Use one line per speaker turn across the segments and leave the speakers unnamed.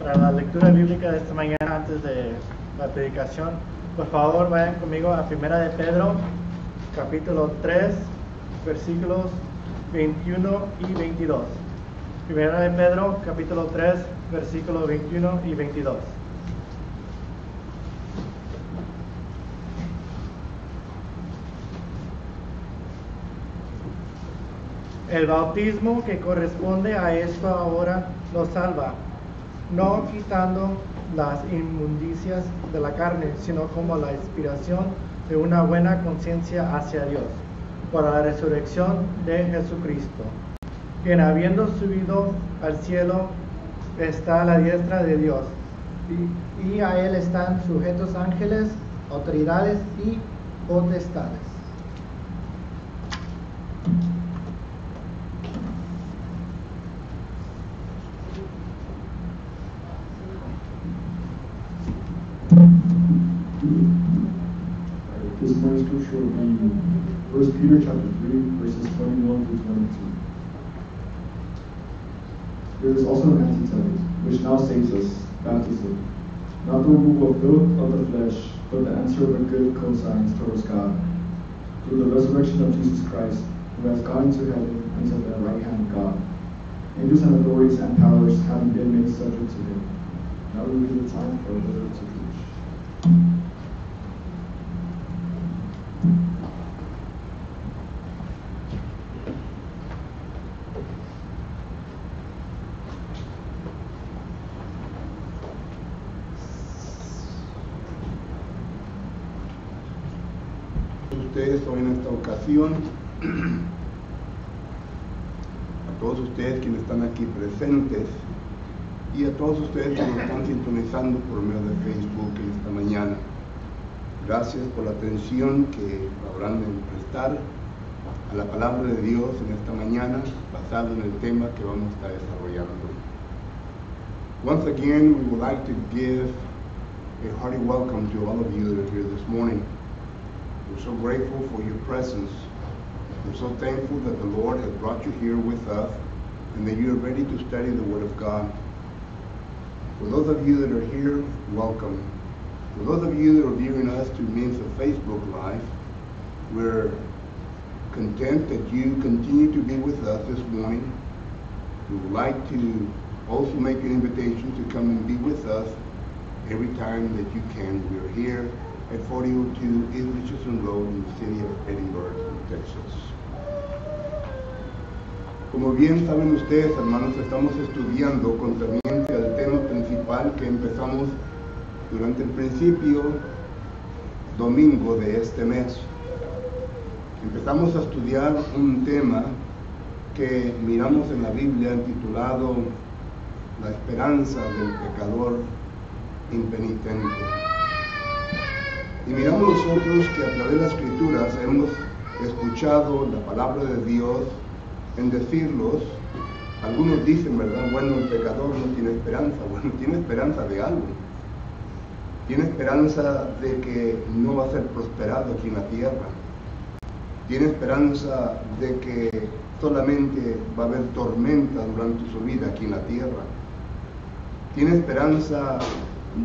Para la lectura bíblica de esta mañana, antes de la predicación, por favor vayan conmigo a 1 de Pedro, capítulo 3, versículos 21 y 22. 1 de Pedro, capítulo 3, versículos 21 y 22. El bautismo que corresponde a esto ahora nos salva, no quitando las inmundicias de la carne, sino como la inspiración de una buena conciencia hacia Dios, por la resurrección de Jesucristo, quien habiendo subido al cielo está a la diestra de Dios, y a él están sujetos ángeles, autoridades y potestades.
This morning's scripture will be 1 Peter chapter 3, verses 21 through 22. There is also an antitype, which now saves us, baptism, not the removal of filth of the flesh, but the answer of a good conscience towards God, through the resurrection of Jesus Christ, who has gone into heaven and is at the right hand of God. Angels and authorities and powers having been made subject to him. Now will be the time for the word to preach.
Ustedes hoy en esta ocasión, a todos ustedes quienes están aquí presentes y a todos ustedes que nos están sintonizando por medio de Facebook en esta mañana. Gracias por la atención que habrán de prestar a la palabra de Dios en esta mañana, basado en el tema que vamos a estar desarrollando. Once again, we would like to give a hearty welcome to all of you that are here this morning. We're so grateful for your presence. We're so thankful that the Lord has brought you here with us and that you are ready to study the Word of God. For those of you that are here, welcome. For those of you that are viewing us through means of Facebook Live, we're content that you continue to be with us this morning. We would like to also make an invitation to come and be with us every time that you can. We are here at 4002 East Richardson Road in the city of Edinburgh, Texas. Como bien saben ustedes, hermanos, estamos estudiando concerniente al tema principal que empezamos durante el principio domingo de este mes. Empezamos a estudiar un tema que miramos en la Biblia titulado La esperanza del pecador impenitente. Y miramos nosotros que a través de las Escrituras hemos escuchado la palabra de Dios en decirlos. Algunos dicen, ¿verdad? Bueno, el pecador no tiene esperanza. Bueno, tiene esperanza de algo. Tiene esperanza de que no va a ser prosperado aquí en la tierra. Tiene esperanza de que solamente va a haber tormenta durante su vida aquí en la tierra. Tiene esperanza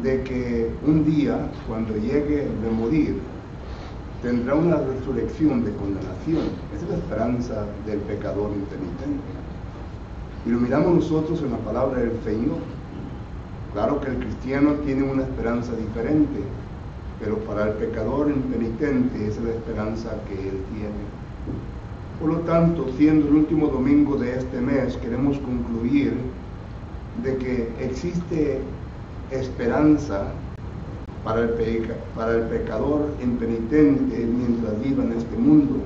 de que un día, cuando llegue de morir, tendrá una resurrección de condenación. Esa es la esperanza del pecador impenitente. Y lo miramos nosotros en la palabra del Señor. Claro que el cristiano tiene una esperanza diferente, pero para el pecador impenitente esa es la esperanza que él tiene. Por lo tanto, siendo el último domingo de este mes, queremos concluir de que existe esperanza para el pecador impenitente mientras viva en este mundo,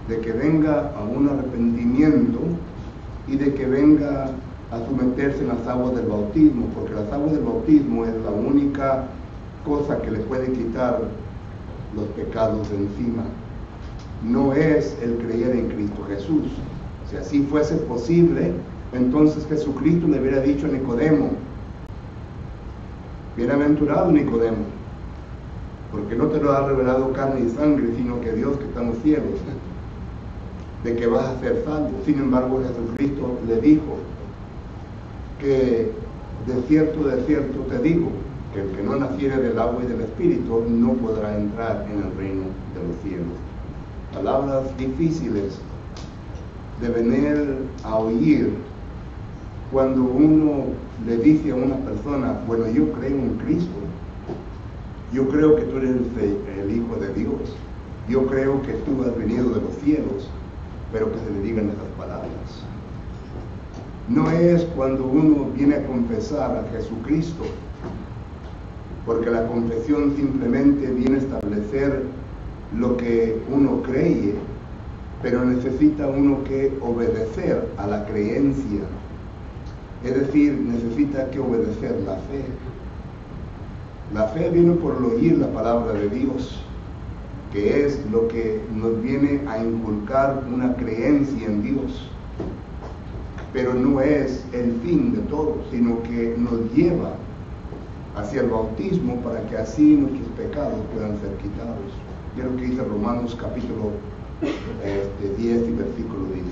de que venga a un arrepentimiento y de que venga a someterse en las aguas del bautismo, porque las aguas del bautismo es la única cosa que le puede quitar los pecados de encima. No es el creer en Cristo Jesús. Si así fuese posible, entonces Jesucristo le hubiera dicho a Nicodemo: bienaventurado Nicodemo, porque no te lo ha revelado carne y sangre, sino que Dios que está en los cielos, de que vas a ser salvo. Sin embargo, Jesucristo le dijo que de cierto te digo, que el que no naciere del agua y del Espíritu no podrá entrar en el reino de los cielos. Palabras difíciles de venir a oír cuando uno le dice a una persona, bueno, yo creo en Cristo, yo creo que tú eres el Hijo de Dios, yo creo que tú has venido de los cielos, pero que se le digan esas palabras. No es cuando uno viene a confesar a Jesucristo, porque la confesión simplemente viene a establecer lo que uno cree, pero necesita uno que obedecer a la creencia. Es decir, necesita que obedecer la fe. La fe viene por el oír la palabra de Dios, que es lo que nos viene a inculcar una creencia en Dios. Pero no es el fin de todo, sino que nos lleva hacia el bautismo para que así nuestros pecados puedan ser quitados. Es lo que dice Romanos capítulo 10 y versículo 17.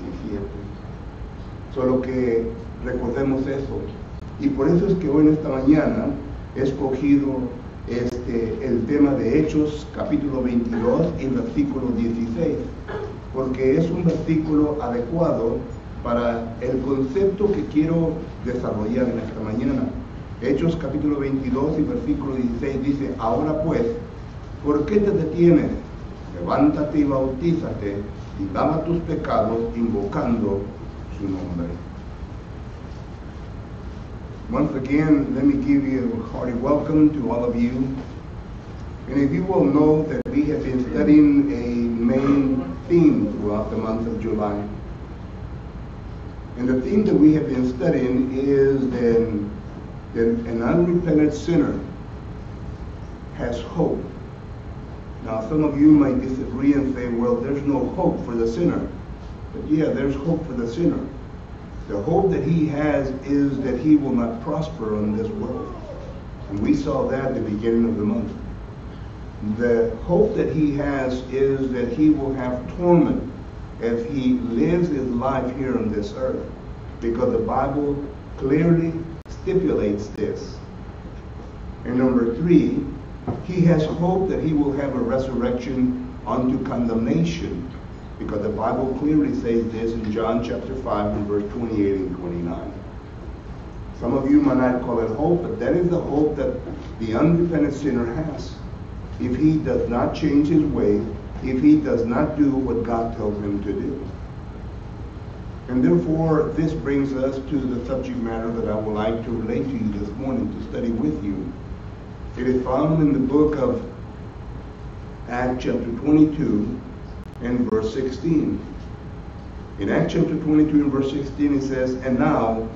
Solo que recordemos eso. Y por eso es que hoy en esta mañana he escogido el tema de Hechos capítulo 22 y versículo 16, porque es un versículo adecuado para el concepto que quiero desarrollar en esta mañana. Hechos capítulo 22 y versículo 16 dice, ahora pues, ¿por qué te detienes? Levántate y bautízate y lava tus pecados invocando su nombre. Once again, let me give you a hearty welcome to all of you. And if you will know that we have been studying a main theme throughout the month of July. And the theme that we have been studying is that an unrepentant sinner has hope. Now, some of you might disagree and say, well, there's no hope for the sinner. But yeah, there's hope for the sinner. The hope that he has is that he will not prosper in this world. And we saw that at the beginning of the month. The hope that he has is that he will have torment as he lives his life here on this earth. Because the Bible clearly stipulates this. And number 3, he has hope that he will have a resurrection unto condemnation, because the Bible clearly says this in John chapter 5 and verse 28 and 29. Some of you might not call it hope, but that is the hope that the unrepentant sinner has. If he does not change his way, if he does not do what God tells him to do. And therefore, this brings us to the subject matter that I would like to relate to you this morning, to study with you. It is found in the book of Acts chapter 22 and verse 16. In Acts chapter 22 and verse 16 it says, and now,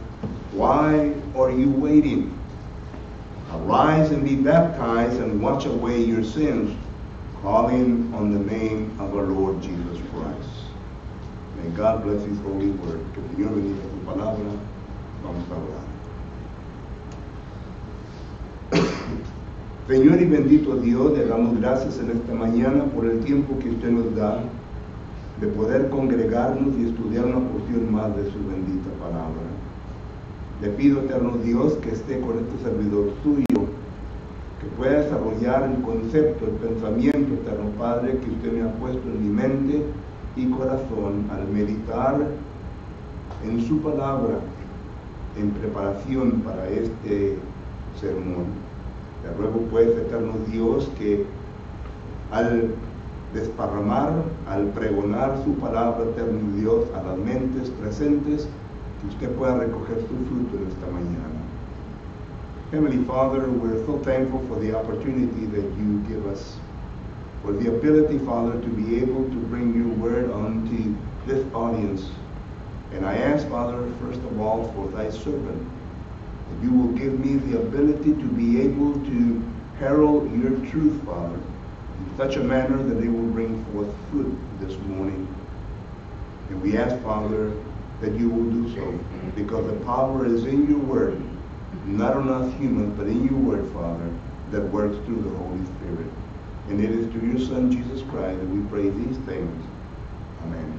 why are you waiting? Arise and be baptized and wash away your sins, calling on the name of our Lord Jesus Christ. May God bless his holy word. Que el Señor bendiga su palabra. Vamos a orar. Señor y bendito Dios, le damos gracias en esta mañana por el tiempo que usted nos da de poder congregarnos y estudiar una porción más de su bendita palabra. Le pido, eterno Dios, que esté con este servidor suyo, que pueda desarrollar el concepto, el pensamiento, eterno Padre, que usted me ha puesto en mi mente y corazón al meditar en su palabra en preparación para este sermón. Te ruego pues, eterno Dios, que al desparramar, al pregonar su palabra, eterno Dios, a las mentes presentes, que usted pueda recoger su fruto en esta mañana. Heavenly Father, we're so thankful for the opportunity that you give us, for the ability, Father, to be able to bring your word unto this audience. And I ask, Father, first of all, for thy servant, that you will give me the ability to be able to herald your truth, Father, in such a manner that it will bring forth fruit this morning. And we ask, Father, that you will do so, because the power is in your word, not on us humans, but in your word, Father, that works through the Holy Spirit. And it is to your Son, Jesus Christ, that we pray these things. Amén.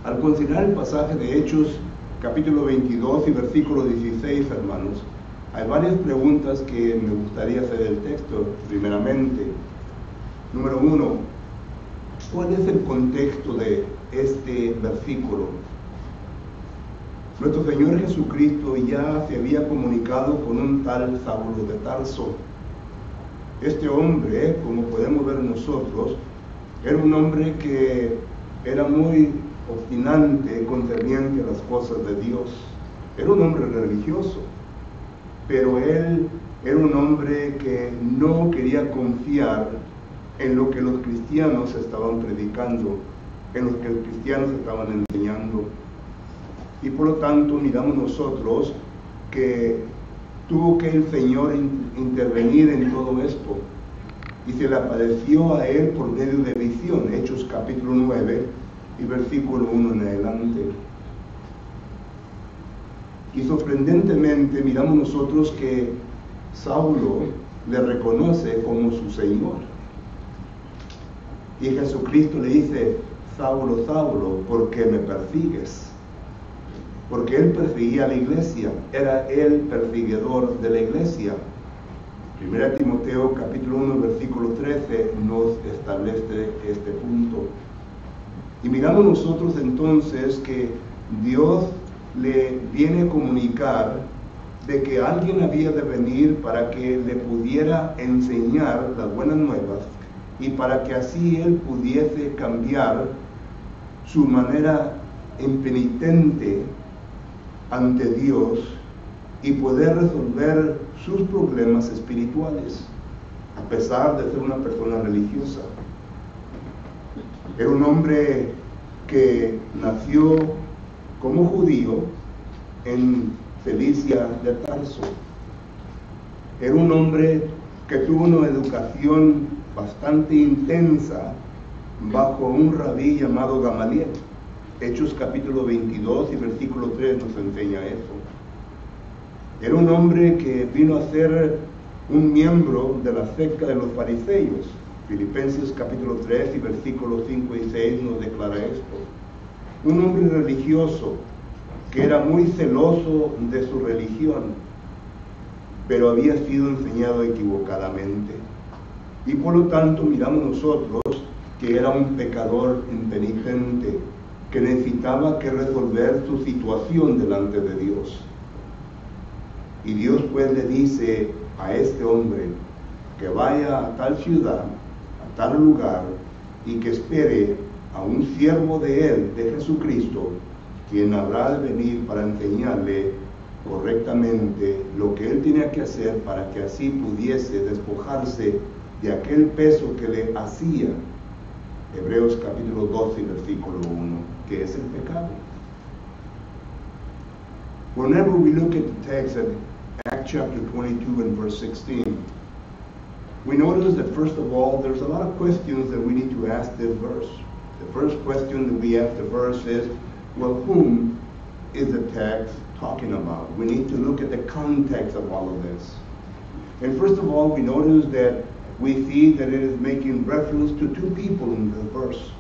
Al considerar el pasaje de Hechos capítulo 22 y versículo 16, hermanos, hay varias preguntas que me gustaría hacer del texto. Primeramente, número 1, ¿cuál es el contexto de este versículo? Nuestro Señor Jesucristo ya se había comunicado con un tal Saulo de Tarso. Este hombre, como podemos ver nosotros, era un hombre que era muy obstinante concerniente a las cosas de Dios. Era un hombre religioso, pero él era un hombre que no quería confiar en lo que los cristianos estaban predicando, en lo que los cristianos estaban enseñando. Y por lo tanto miramos nosotros que tuvo que el Señor intervenir en todo esto, y se le apareció a él por medio de visión, Hechos capítulo 9 y versículo 1 en adelante. Y sorprendentemente miramos nosotros que Saulo le reconoce como su Señor. Y Jesucristo le dice: Saulo, Saulo, ¿por qué me persigues? Porque él perseguía a la iglesia, era el perseguidor de la iglesia. 1 Timoteo capítulo 1 versículo 13 nos establece este punto. Y miramos nosotros entonces que Dios le viene a comunicar de que alguien había de venir para que le pudiera enseñar las buenas nuevas y para que así él pudiese cambiar su manera impenitente ante Dios y poder resolver sus problemas espirituales, a pesar de ser una persona religiosa. Era un hombre que nació como judío en Cilicia de Tarso. Era un hombre que tuvo una educación bastante intensa bajo un rabí llamado Gamaliel. Hechos capítulo 22 y versículo 3 nos enseña eso. Era un hombre que vino a ser un miembro de la secta de los fariseos. Filipenses capítulo 3 y versículos 5 y 6 nos declara esto. Un hombre religioso que era muy celoso de su religión, pero había sido enseñado equivocadamente. Y por lo tanto miramos nosotros que era un pecador impenitente, que necesitaba que resolver su situación delante de Dios. Y Dios pues le dice a este hombre que vaya a tal ciudad, a tal lugar, y que espere a un siervo de él, de Jesucristo, quien habrá de venir para enseñarle correctamente lo que él tenía que hacer para que así pudiese despojarse de aquel peso que le hacía. Hebreos capítulo 12 versículo 1, que es el pecado. Whenever we look at the text at Acts chapter 22 and verse 16, we notice that first of all, there's a lot of questions that we need to ask this verse. The first question that we ask the verse is, well, whom is the text talking about? We need to look at the context of all of this. And first of all, we notice that we see that it is making reference to two people in the verse.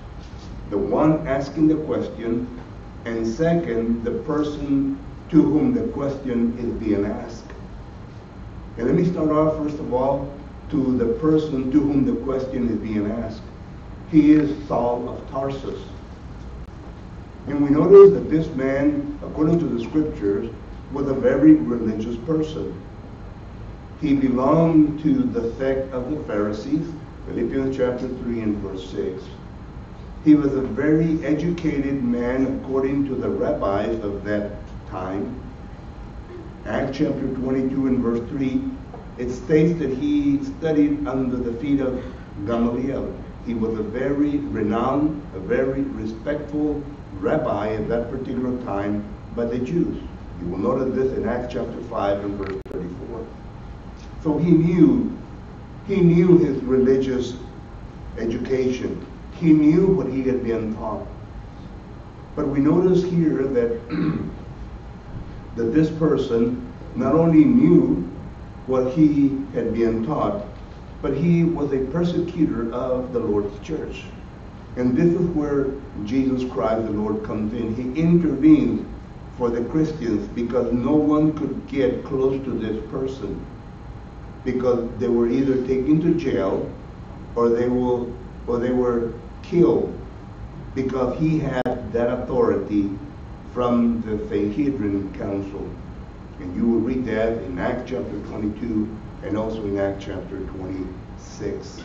The one asking the question, and second, the person to whom the question is being asked. And let me start off, first of all, to the person to whom the question is being asked. He is Saul of Tarsus. And we notice that this man, according to the scriptures, was a very religious person. He belonged to the sect of the Pharisees, Philippians chapter 3 and verse 6. He was a very educated man according to the rabbis of that time. Acts chapter 22 and verse 3, it states that he studied under the feet of Gamaliel. He was a very renowned, a very respectful rabbi at that particular time by the Jews. You will notice this in Acts chapter 5 and verse 34. So he knew his religious education. He knew what he had been taught. But we notice here that, that this person not only knew what he had been taught, but he was a persecutor of the Lord's church. And this is where Jesus Christ, the Lord, comes in. He intervenes for the Christians because no one could get close to this person because they were either taken to jail or they were killed because he had that authority from the Sanhedrin Council. And you will read that in Acts chapter 22 and also in Acts chapter 26.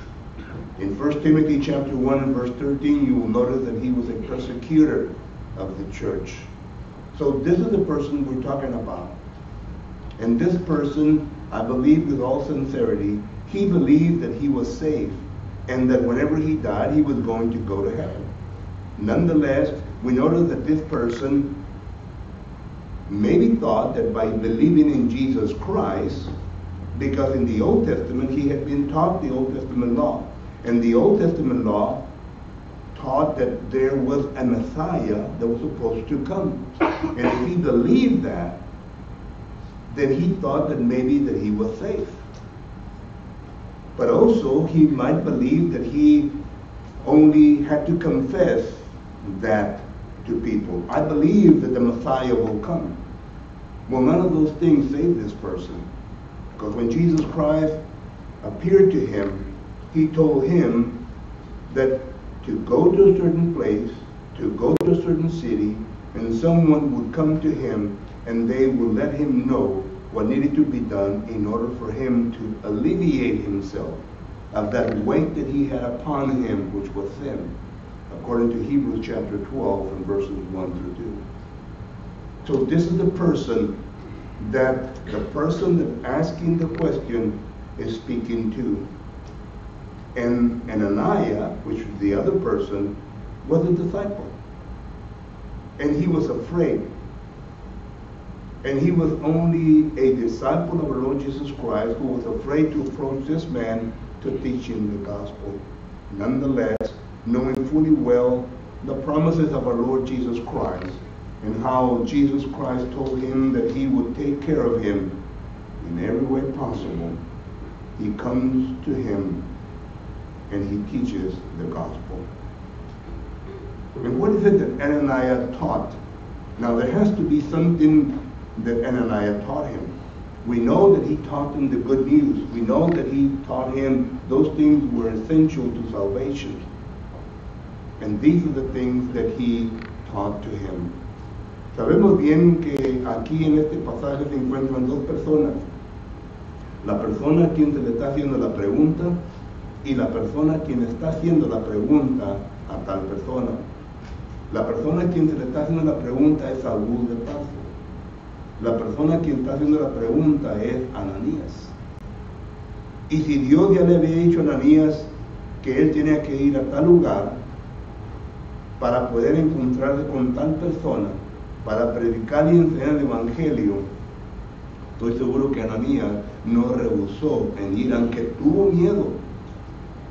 In 1 Timothy chapter 1 and verse 13, you will notice that he was a persecutor of the church. So this is the person we're talking about. And this person, I believe with all sincerity, he believed that he was safe and that whenever he died, he was going to go to heaven. Nonetheless, we notice that this person maybe thought that by believing in Jesus Christ, because in the Old Testament he had been taught the Old Testament law, and the Old Testament law taught that there was a Messiah that was supposed to come. And if he believed that, then he thought that maybe that he was safe. But also he might believe that he only had to confess that to people. I believe that the Messiah will come. Well, none of those things saved this person. Because when Jesus Christ appeared to him, he told him that to go to a certain place, to go to a certain city, and someone would come to him and they would let him know what needed to be done in order for him to alleviate himself of that weight that he had upon him, which was sin, according to Hebrews chapter 12 and verses 1 through 2. So this is the person that asking the question is speaking to. And Ananias, which was the other person, was a disciple. And he was afraid. And he was only a disciple of our Lord Jesus Christ who was afraid to approach this man to teach him the gospel. Nonetheless, knowing fully well the promises of our Lord Jesus Christ and how Jesus Christ told him that he would take care of him in every way possible, he comes to him and he teaches the gospel. And what is it that Ananias taught? Now there has to be something that Ananias taught him. We know that he taught him the good news. We know that he taught him those things were essential to salvation. And these are the things that he taught to him. Sabemos bien que aquí en este pasaje se encuentran dos personas. La persona a quien se le está haciendo la pregunta y la persona a quien está haciendo la pregunta a tal persona. La persona a quien se le está haciendo la pregunta es Saúl de Tarso. La persona a quien está haciendo la pregunta es Ananías. Y si Dios ya le había dicho a Ananías que él tenía que ir a tal lugar para poder encontrarse con tal persona, para predicar y enseñar el Evangelio, estoy seguro que Ananías no rehusó en ir, aunque tuvo miedo,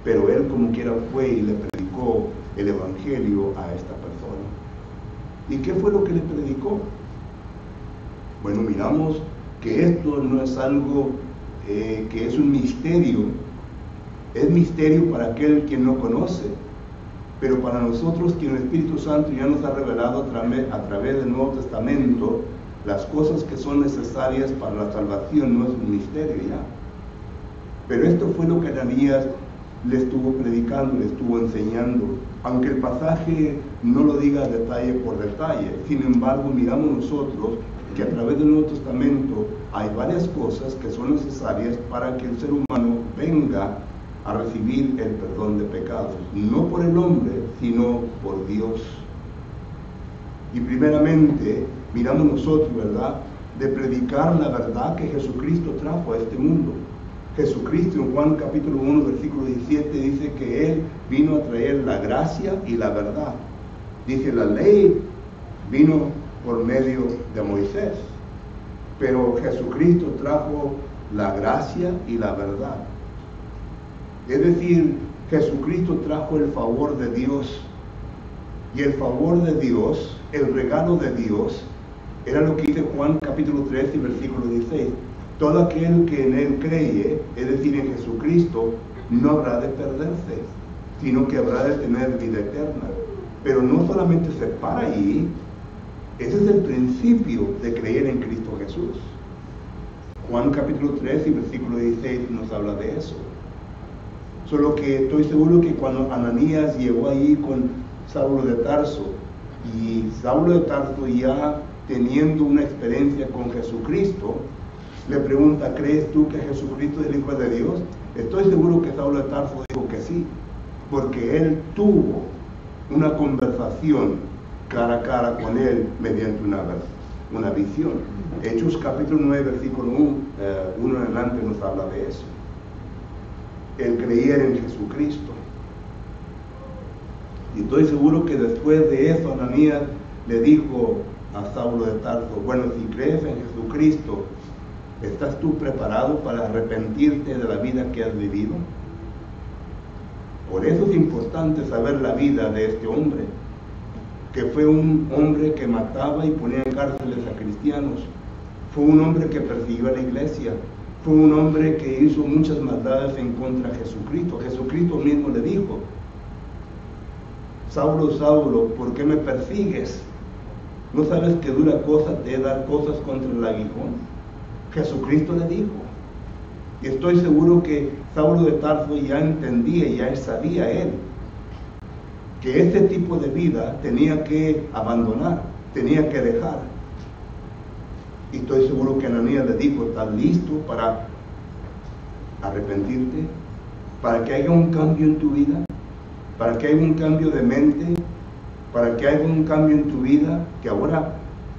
pero él como quiera fue y le predicó el Evangelio a esta persona. ¿Y qué fue lo que le predicó? Bueno, miramos que esto no es algo que es un misterio. Es misterio para aquel que no conoce, pero para nosotros que el Espíritu Santo ya nos ha revelado a través del Nuevo Testamento las cosas que son necesarias para la salvación, no es un misterio ya. Pero esto fue lo que Ananías le estuvo predicando, le estuvo enseñando, aunque el pasaje no lo diga detalle por detalle. Sin embargo, miramos nosotros que a través del Nuevo Testamento hay varias cosas que son necesarias para que el ser humano venga a recibir el perdón de pecados, no por el hombre, sino por Dios. Y primeramente, miramos nosotros, ¿verdad?, de predicar la verdad que Jesucristo trajo a este mundo. Jesucristo en Juan capítulo 1, versículo 17 dice que Él vino a traer la gracia y la verdad. Dice, la ley vino por medio de Moisés, pero Jesucristo trajo la gracia y la verdad. Es decir, Jesucristo trajo el favor de Dios, y el favor de Dios, el regalo de Dios, era lo que dice Juan capítulo 13, versículo 16. Todo aquel que en Él cree, es decir, en Jesucristo, no habrá de perderse, sino que habrá de tener vida eterna. Pero no solamente se para allí, Ese es el principio de creer en Cristo Jesús. Juan capítulo 3 y versículo 16 nos habla de eso. Solo que estoy seguro que cuando Ananías llegó ahí con Saulo de Tarso, y Saulo de Tarso ya teniendo una experiencia con Jesucristo, le pregunta, ¿crees tú que Jesucristo es el Hijo de Dios? Estoy seguro que Saulo de Tarso dijo que sí, porque él tuvo una conversación cara a cara con él mediante una visión. Hechos capítulo 9, versículo 1 en adelante nos habla de eso. El creer en Jesucristo. Y estoy seguro que después de eso Ananías le dijo a Saulo de Tarso, bueno, si crees en Jesucristo, ¿estás tú preparado para arrepentirte de la vida que has vivido? Por eso es importante saber la vida de este hombre, que fue un hombre que mataba y ponía en cárceles a cristianos, fue un hombre que persiguió a la iglesia, fue un hombre que hizo muchas maldades en contra de Jesucristo. Jesucristo mismo le dijo, Saulo, Saulo, ¿por qué me persigues? ¿No sabes que dura cosa te dar cosas contra el aguijón? Jesucristo le dijo. Y estoy seguro que Saulo de Tarso ya entendía, ya sabía él, que este tipo de vida tenía que abandonar, tenía que dejar. Y estoy seguro que Ananías le dijo, ¿estás listo para arrepentirte? ¿Para que haya un cambio en tu vida? ¿Para que haya un cambio de mente? ¿Para que haya un cambio en tu vida? Que ahora,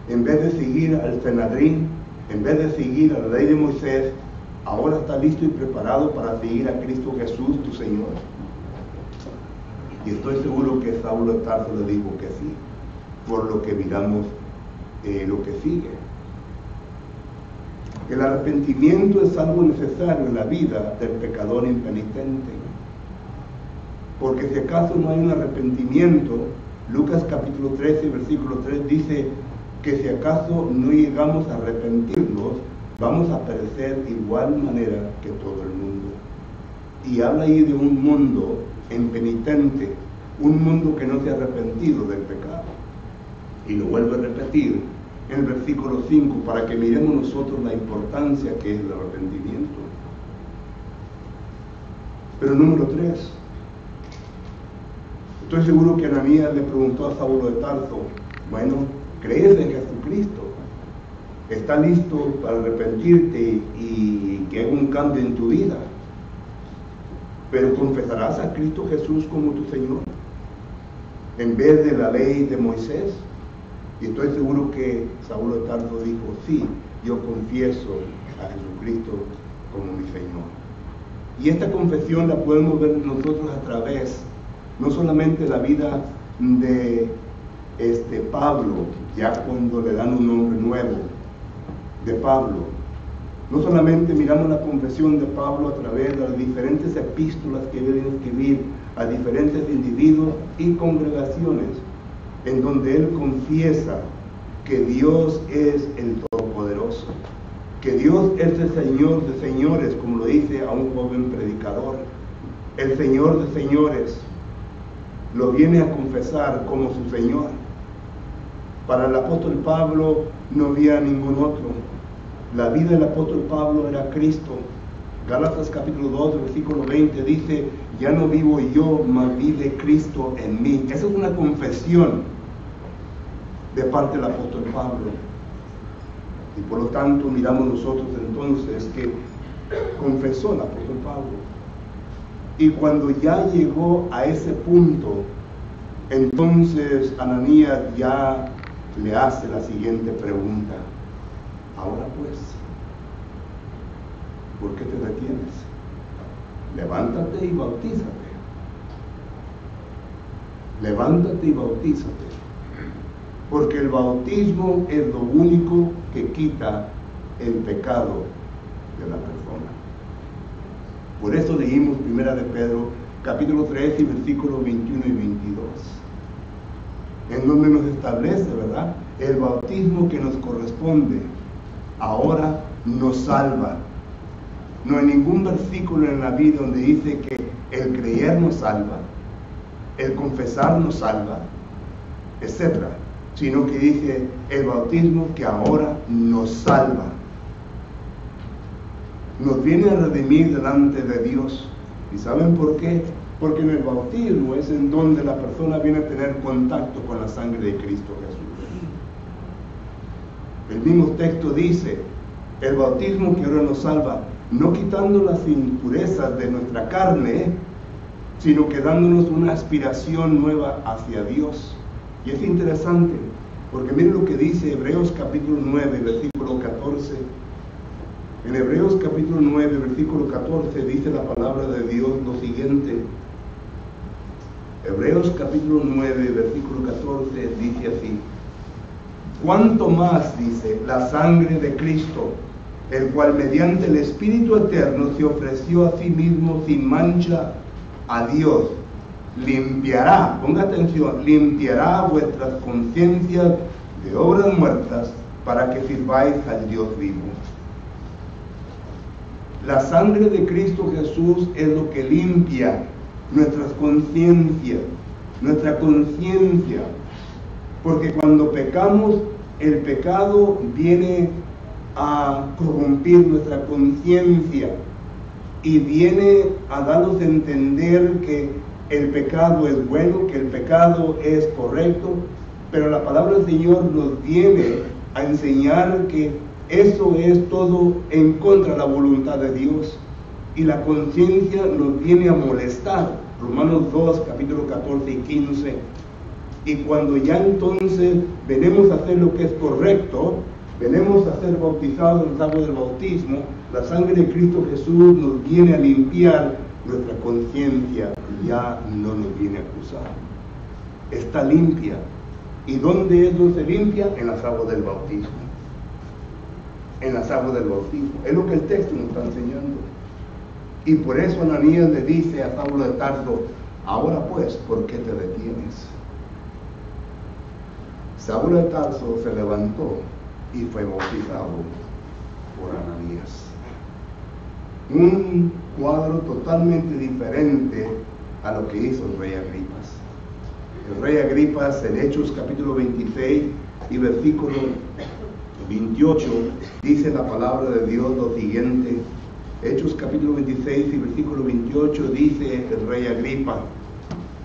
en vez de seguir al Sanedrín, en vez de seguir a la ley de Moisés, ahora está listo y preparado para seguir a Cristo Jesús, tu Señor. Y estoy seguro que Saulo de Tarso le dijo que sí, por lo que miramos lo que sigue. El arrepentimiento es algo necesario en la vida del pecador impenitente. Porque si acaso no hay un arrepentimiento, Lucas capítulo 13, versículo 3 dice que si acaso no llegamos a arrepentirnos, vamos a perecer de igual manera que todo el mundo. Y habla ahí de un mundo impenitente, un mundo que no se ha arrepentido del pecado. Y lo vuelve a repetir en el versículo 5 para que miremos nosotros la importancia que es el arrepentimiento. Pero número 3, estoy seguro que Ananías le preguntó a Saulo de Tarso, bueno, ¿crees en Jesucristo? ¿Estás listo para arrepentirte y que haga un cambio en tu vida? Pero confesarás a Cristo Jesús como tu Señor en vez de la ley de Moisés. Y estoy seguro que Saulo de Tarso dijo, sí, yo confieso a Jesucristo como mi Señor. Y esta confesión la podemos ver nosotros a través, no solamente la vida de Pablo, ya cuando le dan un nombre nuevo, de Pablo. No solamente miramos la confesión de Pablo a través de las diferentes epístolas que viene a escribir a diferentes individuos y congregaciones, en donde él confiesa que Dios es el Todopoderoso, que Dios es el Señor de señores, como lo dice a un joven predicador. El Señor de señores lo viene a confesar como su Señor. Para el apóstol Pablo no había ningún otro. La vida del apóstol Pablo era Cristo. Gálatas capítulo 2, versículo 20 dice, ya no vivo yo, mas vive Cristo en mí. Esa es una confesión de parte del apóstol Pablo. Y por lo tanto miramos nosotros entonces que confesó el apóstol Pablo. Y cuando ya llegó a ese punto, entonces Ananías ya le hace la siguiente pregunta. Ahora pues, ¿por qué te detienes? Levántate y bautízate. Levántate y bautízate. Porque el bautismo es lo único que quita el pecado de la persona. Por eso leímos 1 de Pedro, capítulo 3 y versículos 21 y 22. En donde nos establece, ¿verdad?, el bautismo que nos corresponde. Ahora nos salva. No hay ningún versículo en la Biblia donde dice que el creer nos salva, el confesar nos salva, etc. sino que dice el bautismo que ahora nos salva. Nos viene a redimir delante de Dios. ¿Y saben por qué? Porque en el bautismo es en donde la persona viene a tener contacto con la sangre de Cristo Jesús. El mismo texto dice, el bautismo que ahora nos salva, no quitando las impurezas de nuestra carne, sino que dándonos una aspiración nueva hacia Dios. Y es interesante, porque miren lo que dice Hebreos capítulo 9, versículo 14. En Hebreos capítulo 9, versículo 14, dice la palabra de Dios lo siguiente. Hebreos capítulo 9, versículo 14, dice así. ¿Cuánto más, dice, la sangre de Cristo, el cual mediante el Espíritu Eterno se ofreció a sí mismo sin mancha a Dios, limpiará, ponga atención, limpiará vuestras conciencias de obras muertas para que sirváis al Dios vivo? La sangre de Cristo Jesús es lo que limpia nuestras conciencias, nuestra conciencia, porque cuando pecamos, el pecado viene a corrompir nuestra conciencia y viene a darnos a entender que el pecado es bueno, que el pecado es correcto, pero la palabra del Señor nos viene a enseñar que eso es todo en contra de la voluntad de Dios, y la conciencia nos viene a molestar. Romanos 2, capítulo 14 y 15. Y cuando ya entonces venimos a hacer lo que es correcto, venimos a ser bautizados en el agua del bautismo, la sangre de Cristo Jesús nos viene a limpiar nuestra conciencia, ya no nos viene a acusar. Está limpia. ¿Y dónde es donde se limpia? En las aguas del bautismo. En las aguas del bautismo. Es lo que el texto nos está enseñando. Y por eso Ananías le dice a Saulo de Tarso, ahora pues, ¿por qué te detienes? Saulo de Tarso se levantó y fue bautizado por Ananías. Un cuadro totalmente diferente a lo que hizo el rey Agripas. El rey Agripas, en Hechos capítulo 26 y versículo 28, dice la palabra de Dios lo siguiente. Hechos capítulo 26 y versículo 28 dice el rey Agripa,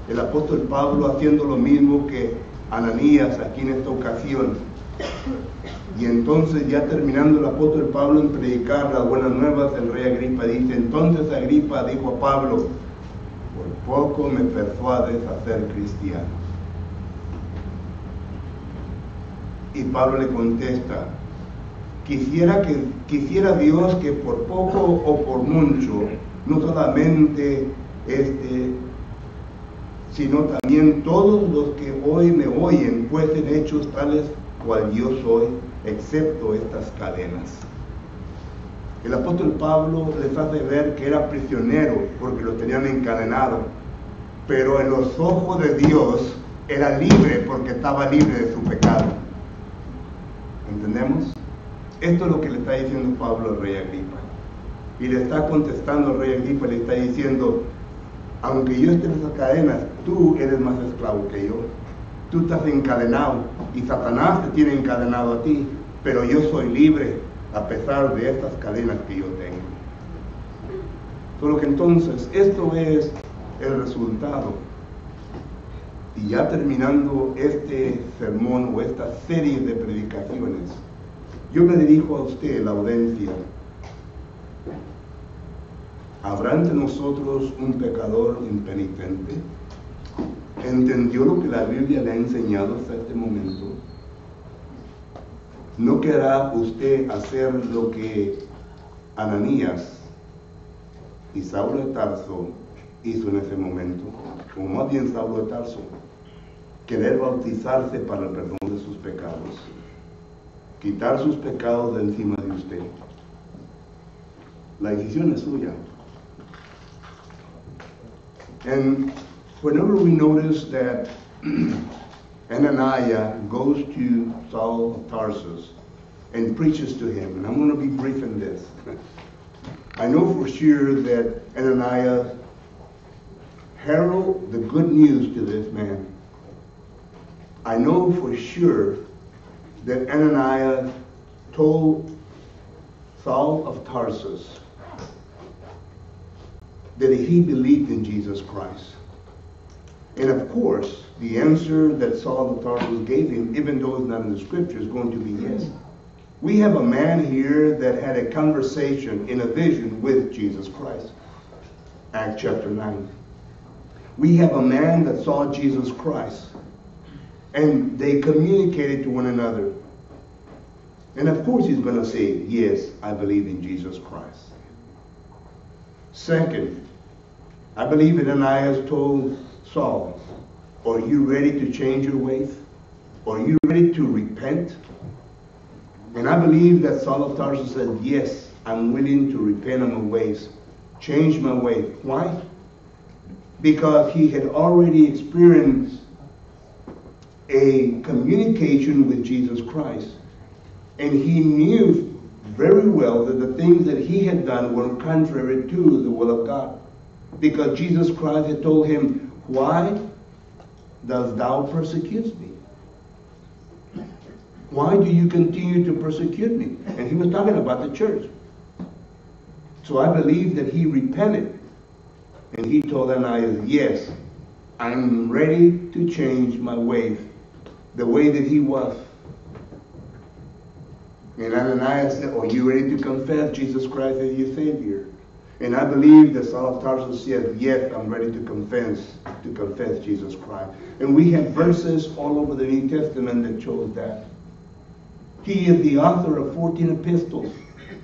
el apóstol Pablo haciendo lo mismo que Ananías aquí en esta ocasión. Y entonces, ya terminando el apóstol Pablo en predicar las buenas nuevas, el rey Agripa dice, entonces Agripa dijo a Pablo, por poco me persuades a ser cristiano. Y Pablo le contesta, quisiera Dios que por poco o por mucho, no solamente sino también todos los que hoy me oyen fuesen hechos tales cual yo soy, excepto estas cadenas. El apóstol Pablo les hace ver que era prisionero porque lo tenían encadenado, pero en los ojos de Dios era libre porque estaba libre de su pecado. ¿Entendemos? Esto es lo que le está diciendo Pablo al rey Agripa. Y le está contestando al rey Agripa, le está diciendo, aunque yo esté en esas cadenas, tú eres más esclavo que yo. Tú estás encadenado y Satanás te tiene encadenado a ti, pero yo soy libre a pesar de estas cadenas que yo tengo. Solo que entonces esto es el resultado. Y ya terminando este sermón o esta serie de predicaciones, yo me dirijo a usted, la audiencia. ¿Habrá entre nosotros un pecador impenitente? ¿Entendió lo que la Biblia le ha enseñado hasta este momento? ¿No querrá usted hacer lo que Ananías y Saulo de Tarso hizo en ese momento? O más bien Saulo de Tarso, querer bautizarse para el perdón de sus pecados, quitar sus pecados de encima de usted. La decisión es suya. And whenever we notice that Ananias goes to Saul of Tarsus and preaches to him, and I'm going to be brief in this. I know for sure that Ananias heralded the good news to this man. I know for sure that Ananias told Saul of Tarsus that he believed in Jesus Christ. And of course, the answer that Saul of Tarsus gave him, even though it's not in the scripture, is going to be yes. We have a man here that had a conversation in a vision with Jesus Christ. Acts chapter 9. We have a man that saw Jesus Christ. And they communicated to one another. And of course he's going to say, yes, I believe in Jesus Christ. Second, I believe that Ananias told Saul, are you ready to change your ways? Are you ready to repent? And I believe that Saul of Tarsus said, yes, I'm willing to repent of my ways, change my ways. Why? Because he had already experienced a communication with Jesus Christ. And he knew very well that the things that he had done were contrary to the will of God. Because Jesus Christ had told him, why dost thou persecute me? Why do you continue to persecute me? And he was talking about the church. So I believe that he repented. And he told Ananias, yes, I'm ready to change my ways, the way that he was. And Ananias said, are you ready to confess Jesus Christ as your Savior? And I believe that Saul of Tarsus said, yes, I'm ready to confess Jesus Christ. And we have verses all over the New Testament that shows that. He is the author of 14 epistles.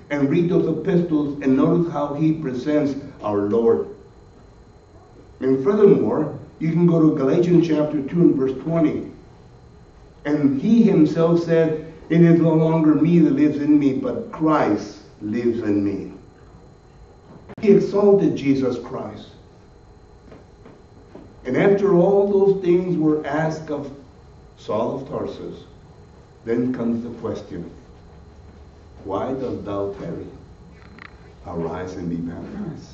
And read those epistles and notice how he presents our Lord. And furthermore, you can go to Galatians chapter 2 and verse 20. And he himself said, it is no longer me that lives in me, but Christ lives in me. He exalted Jesus Christ. And after all those things were asked of Saul of Tarsus, then comes the question, why dost thou tarry? Arise and be baptized.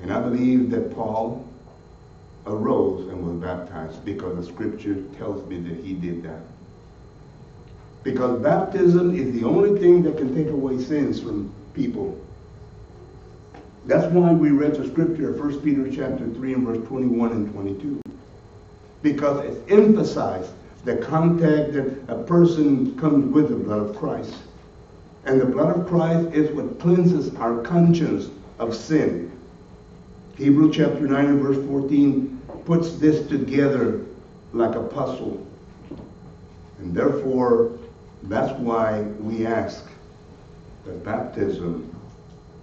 And I believe that Paul arose and was baptized because the scripture tells me that he did that. Because baptism is the only thing that can take away sins from people. That's why we read the scripture of 1 Peter chapter 3 and verse 21 and 22. Because it emphasized the contact that a person comes with the blood of Christ. And the blood of Christ is what cleanses our conscience of sin. Hebrews chapter 9 and verse 14 puts this together like a puzzle. And therefore, that's why we ask that baptism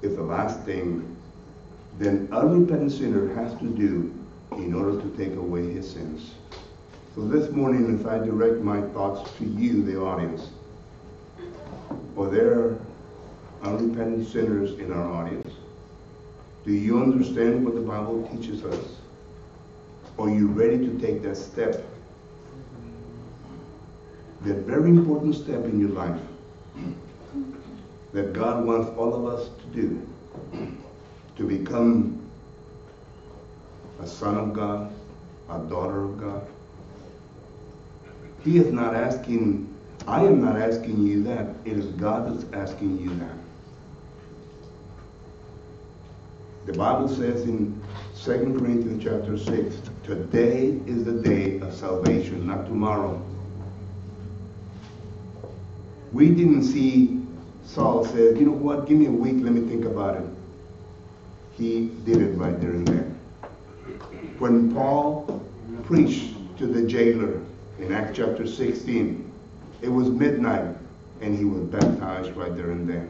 is the last thing that an unrepentant sinner has to do in order to take away his sins. So this morning, as I direct my thoughts to you, the audience, are there unrepentant sinners in our audience? Do you understand what the Bible teaches us? Are you ready to take that step? That very important step in your life that God wants all of us to do, to become a son of God, a daughter of God. He is not asking, I am not asking you that. It is God that's asking you that. The Bible says in 2 Corinthians chapter 6, today is the day of salvation, not tomorrow. We didn't see Saul say, you know what, give me a week, let me think about it. He did it right there and there. When Paul preached to the jailer in Acts chapter 16, it was midnight and he was baptized right there and there.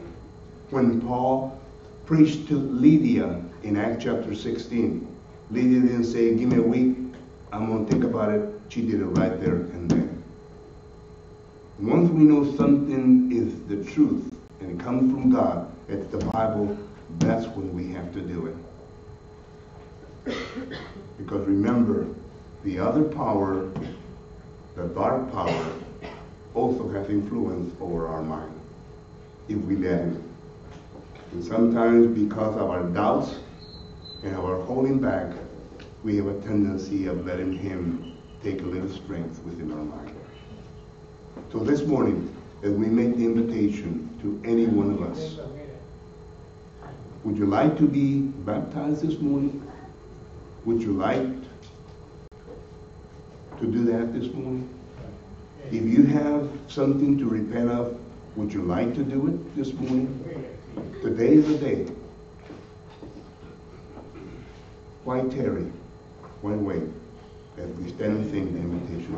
When Paul preached to Lydia in Acts chapter 16, Lydia didn't say, give me a week, I'm going to think about it. She did it right there and there. Once we know something is the truth and it comes from God, it's the Bible, that's when we have to do it. Because remember, the other power, the dark power, also has influence over our mind if we let him. And sometimes because of our doubts and our holding back, we have a tendency of letting him take a little strength within our mind. So this morning, as we make the invitation to any one of us, would you like to be baptized this morning? Would you like to do that this morning? If you have something to repent of, would you like to do it this morning? Today is the day. Why tarry? Why wait? As we stand and sing the invitation.